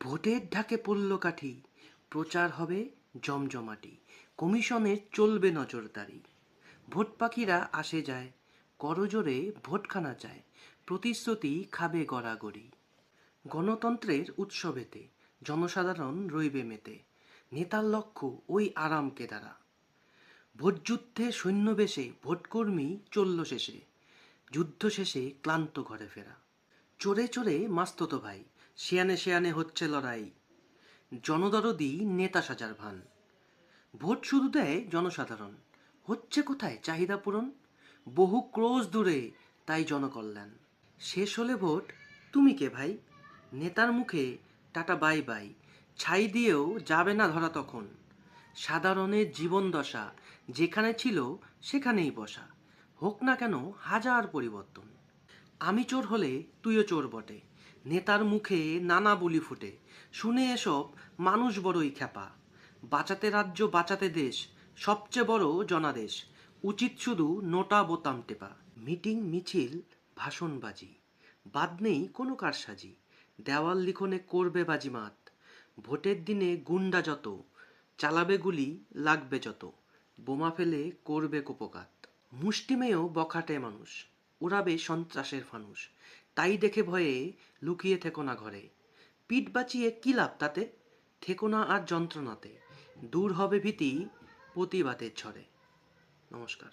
ভোটের ঢাকে পড়ল কাঠি, প্রচার হবে জমজমাটি, কমিশনের চলবে নজরদারি। ভোট পাখিরা আসে যায়, করজোরে ভোটখানা চায়, প্রতিশ্রুতি খাবে গড়াগড়ি। গণতন্ত্রের উৎসবেতে জনসাধারণ রইবে মেতে, নেতার লক্ষ্য ওই আরাম কেদারা। ভোটযুদ্ধে সৈন্যবেশে ভোটকর্মী চলল শেষে, যুদ্ধ শেষে ক্লান্ত ঘরে ফেরা। চোরে চোরে মাস্ততো ভাই, শেয়ানে শেয়ানে হচ্ছে লড়াই, জনদরদি নেতা সাজার ভান। ভোট শুধু দেয় জনসাধারণ, হচ্ছে কোথায় চাহিদা পূরণ? বহু ক্রোশ দূরে তাই জনকল্যাণ। শেষ হলে ভোট, তুমি কে ভাই? নেতার মুখে টাটা বাই বাই, ছাই দিয়েও যাবে না ধরা তখন। সাধারণের জীবন দশা যেখানে ছিল সেখানেই বসা, হোক না কেন হাজার পরিবর্তন। আমি চোর হলে তুইও চোর বটে, নেতার মুখে নানা বুলি ফুটে, শুনে এসব মানুষ বড়ই খ্যাপা। বাঁচাতে রাজ্য বাঁচাতে দেশ, সবচেয়ে বড় জনাদেশ, উচিত শুধু নোটা বোতাম টেপা। মিটিং মিছিল ভাষণবাজি, বাদ নেই কোনো কারসাজি, দেওয়াল লিখনে করবে বাজিমাত। ভোটের দিনে গুন্ডা যত, চালাবে গুলি লাগবে যত, বোমা ফেলে করবে কুপঘাত। মুষ্টিমেয় বখাটে মানুষ, উড়াবে সন্ত্রাসের ফানুস, তাই দেখে ভয়ে লুকিয়ে থেকো না ঘরে। পিঠ বাঁচিয়ে কী লাভ তাতে, থেকো না আর যন্ত্রণাতে, দূর হবে ভীতি প্রতিবাদের ঝড়ে। নমস্কার।